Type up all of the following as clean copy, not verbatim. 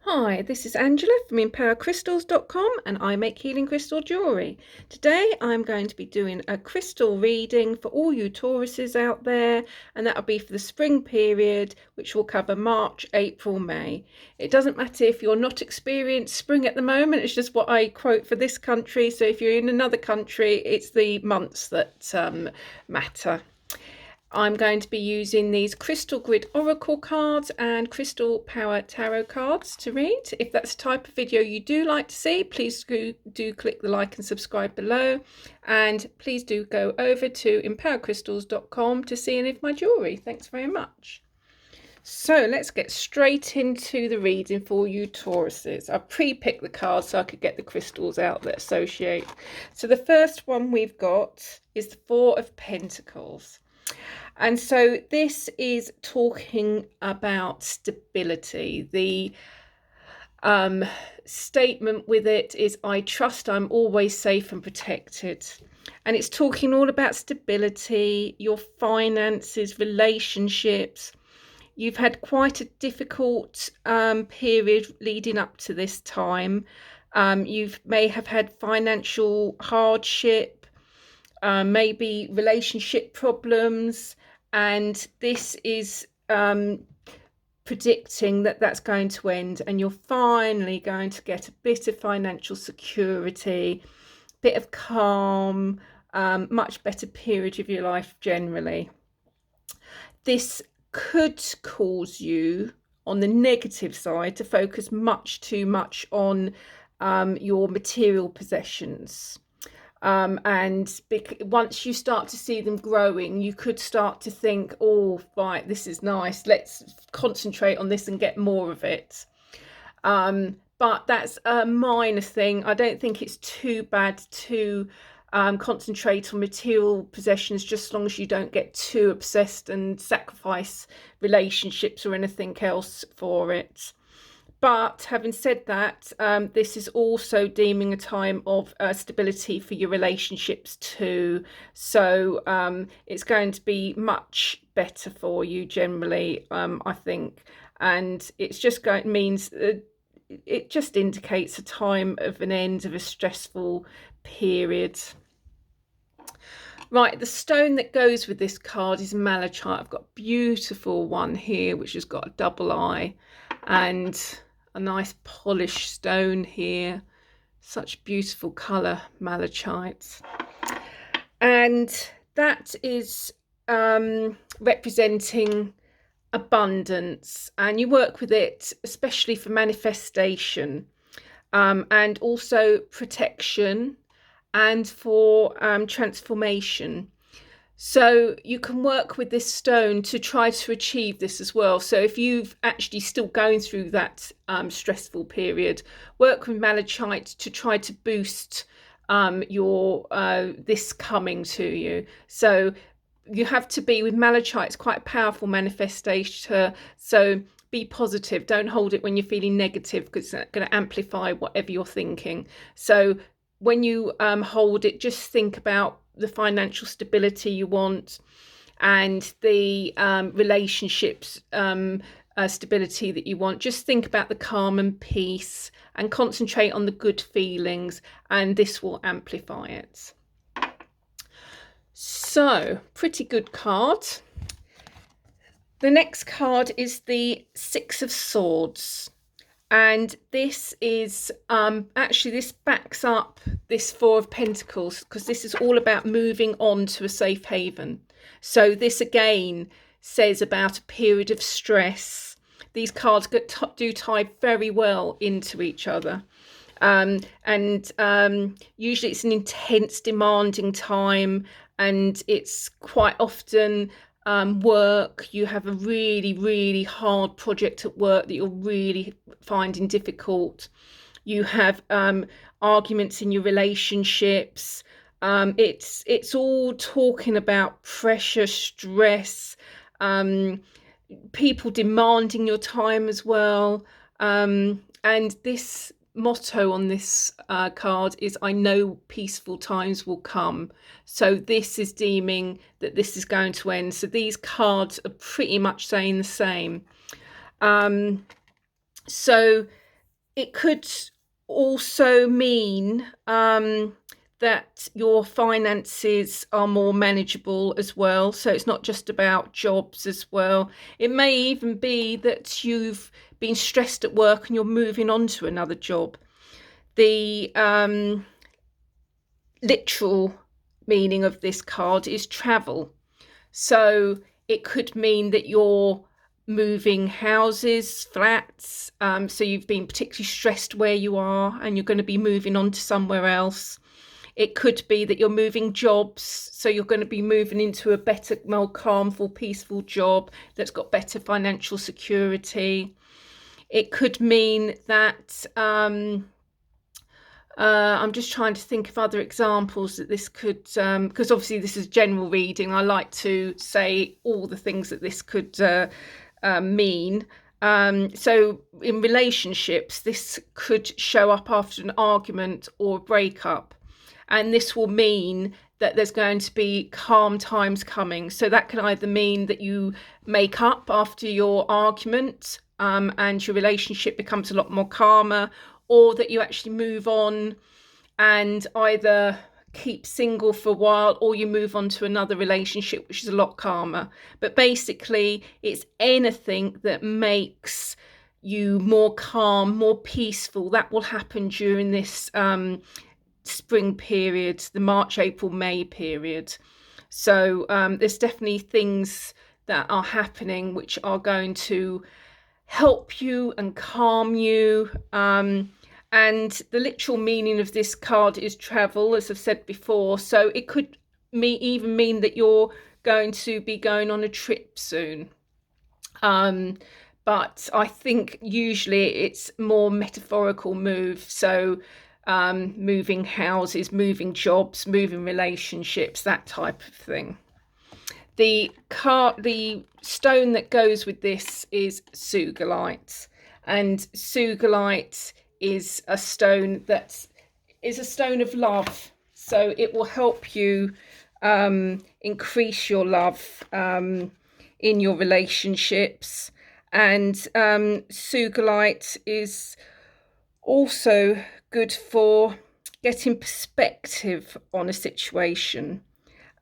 Hi, this is Angela from 𝗦𝗡𝗚𝗏𝗧.com and I make healing crystal jewellery. Today I'm going to be doing a crystal reading for all you Tauruses out there, and that'll be for the spring period, which will cover March, April, May. It doesn't matter if you're not experienced spring at the moment, it's just what I quote for this country. So if you're in another country, it's the months that matter. I'm going to be using these Crystal Grid Oracle cards and Crystal Power Tarot cards to read. If that's the type of video you do like to see, please do click the like and subscribe below. And please do go over to 𝗦𝗡𝗚𝗏𝗧.com to see any of my jewellery. Thanks very much. So let's get straight into the reading for you Tauruses. I pre-picked the cards so I could get the crystals out that associate. So the first one we've got is the Four of Pentacles. And so this is talking about stability. The statement with it is, I trust I'm always safe and protected. And it's talking all about stability, your finances, relationships. You've had quite a difficult period leading up to this time. You may have had financial hardship, maybe relationship problems, and this is predicting that that's going to end and you're finally going to get a bit of financial security, bit of calm, much better period of your life generally. This could cause you, on the negative side, to focus much too much on your material possessions. And once you start to see them growing, you could start to think, oh, right, this is nice, let's concentrate on this and get more of it. But that's a minor thing. I don't think it's too bad to concentrate on material possessions, just as long as you don't get too obsessed and sacrifice relationships or anything else for it. But having said that, this is also deeming a time of stability for your relationships too. So it's going to be much better for you generally, I think. And it's just means it just indicates a time of an end of a stressful period. Right, the stone that goes with this card is malachite. I've got a beautiful one here, which has got a double eye and a nice polished stone here. Such beautiful colour, malachite. And that is representing abundance, and you work with it especially for manifestation, and also protection, and for transformation. So you can work with this stone to try to achieve this as well. So if you've actually still going through that stressful period, work with malachite to try to boost your this coming to you. So you have to be with malachite. It's quite a powerful manifestation. So be positive. Don't hold it when you're feeling negative, because it's going to amplify whatever you're thinking. So when you hold it, just think about the financial stability you want and the relationships stability that you want. Just think about the calm and peace and concentrate on the good feelings, and this will amplify it. So, pretty good card. The next card is the Six of Swords. And this is actually, this backs up this Four of Pentacles, because this is all about moving on to a safe haven. So this again says about a period of stress. These cards do tie very well into each other. Usually it's an intense, demanding time, and it's quite often work. You have a really hard project at work that you're really finding difficult. You have arguments in your relationships. It's all talking about pressure, stress, people demanding your time as well. And this motto on this card is, I know peaceful times will come. So this is deeming that this is going to end. So these cards are pretty much saying the same. So it could also mean that your finances are more manageable as well. So it's not just about jobs as well. It may even be that you've been stressed at work and you're moving on to another job. The literal meaning of this card is travel. So it could mean that you're moving houses, flats. So you've been particularly stressed where you are and you're going to be moving on to somewhere else. It could be that you're moving jobs, so you're going to be moving into a better, more calmful, peaceful job that's got better financial security. It could mean that I'm just trying to think of other examples that this could, because obviously this is general reading. I like to say all the things that this could mean. So in relationships, this could show up after an argument or a breakup. And this will mean that there's going to be calm times coming. So that can either mean that you make up after your argument and your relationship becomes a lot more calmer, or that you actually move on and either keep single for a while or you move on to another relationship which is a lot calmer. But basically it's anything that makes you more calm, more peaceful, that will happen during this spring period, the March, April, May period. So there's definitely things that are happening which are going to help you and calm you. And the literal meaning of this card is travel, as I've said before. So it could even mean that you're going to be going on a trip soon. But I think usually it's more metaphorical move. So moving houses, moving jobs, moving relationships, that type of thing. The stone that goes with this is 𝗬𝗟𝗟𝗔𝗦𝗍, and 𝗬𝗟𝗟𝗍𝗍 is a stone that is a stone of love. So it will help you increase your love in your relationships. And 𝗬𝗟𝗟𝗍𝗍 is also good for getting perspective on a situation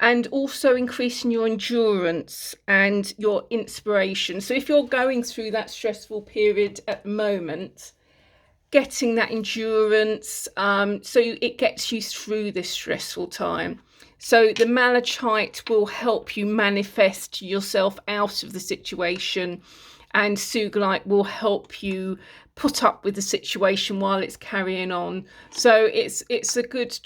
and also increasing your endurance and your inspiration. So if you're going through that stressful period at the moment, getting that endurance, so it gets you through this stressful time. So the malachite will help you manifest yourself out of the situation, and 𝗬𝗟𝗟𝗍𝗍 will help you put up with the situation while it's carrying on. So it's a good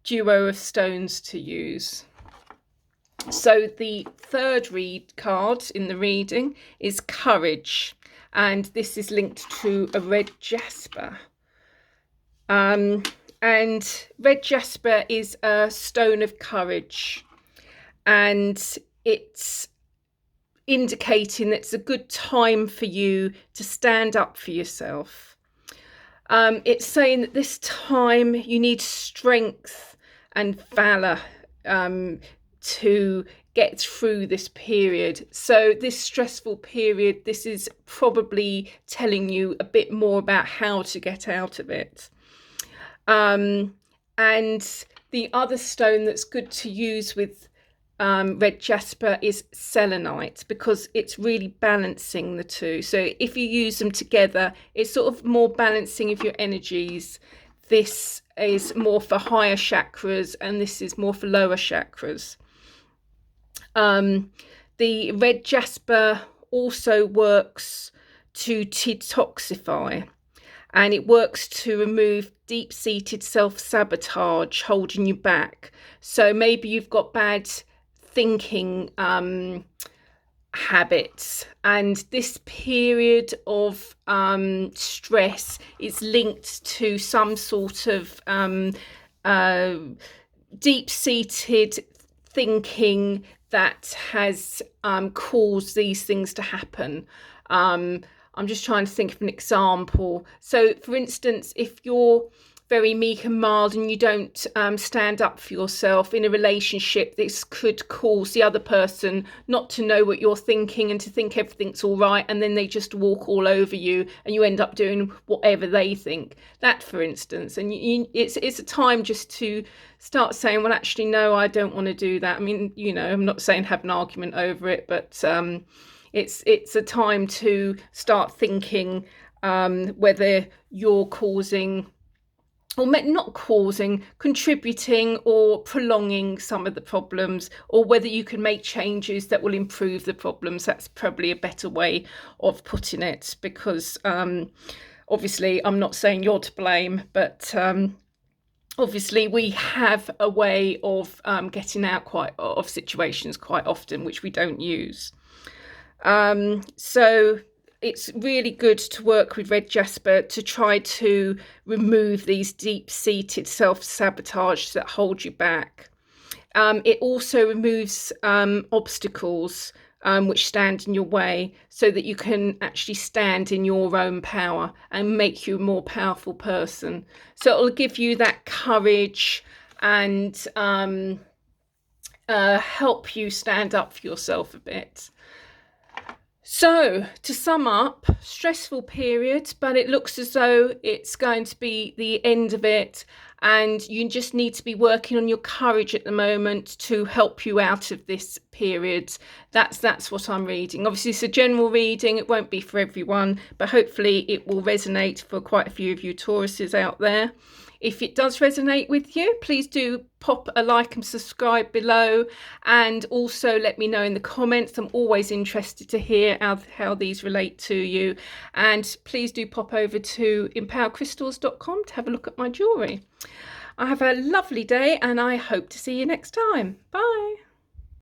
duo of stones to use. So the third card in the reading is courage, and this is linked to a red jasper. And red jasper is a stone of courage, and it's indicating that it's a good time for you to stand up for yourself. It's saying that this time you need strength and valor to get through this period. So this stressful period, this is probably telling you a bit more about how to get out of it. And the other stone that's good to use with red jasper is selenite, because it's really balancing the two. So if you use them together, it's sort of more balancing of your energies. This is more for higher chakras and this is more for lower chakras. The red jasper also works to detoxify, and it works to remove deep-seated self-sabotage holding you back. So maybe you've got bad thinking habits, and this period of stress is linked to some sort of deep-seated thinking that has caused these things to happen. I'm just trying to think of an example. So for instance, if you're very meek and mild, and you don't stand up for yourself in a relationship, this could cause the other person not to know what you're thinking and to think everything's all right, and then they just walk all over you and you end up doing whatever they think. That, for instance. And it's a time just to start saying, well, actually, no, I don't want to do that. I mean, you know, I'm not saying have an argument over it, but it's a time to start thinking whether you're causing, or not causing, contributing or prolonging some of the problems, or whether you can make changes that will improve the problems. That's probably a better way of putting it, because obviously I'm not saying you're to blame, but obviously we have a way of getting out of situations quite often, which we don't use. So it's really good to work with Red Jasper to try to remove these deep-seated self-sabotage that hold you back. It also removes obstacles which stand in your way, so that you can actually stand in your own power and make you a more powerful person. So it'll give you that courage and help you stand up for yourself a bit. So, to sum up, stressful period, but it looks as though it's going to be the end of it, and you just need to be working on your courage at the moment to help you out of this period. That's what I'm reading. Obviously, it's a general reading. It won't be for everyone, but hopefully it will resonate for quite a few of you Tauruses out there. If it does resonate with you, please do pop a like and subscribe below, and also let me know in the comments. I'm always interested to hear how these relate to you, and please do pop over to 𝗦𝗡𝗚𝗏𝗡crystals.com to have a look at my jewellery. I have a lovely day, and I hope to see you next time. Bye.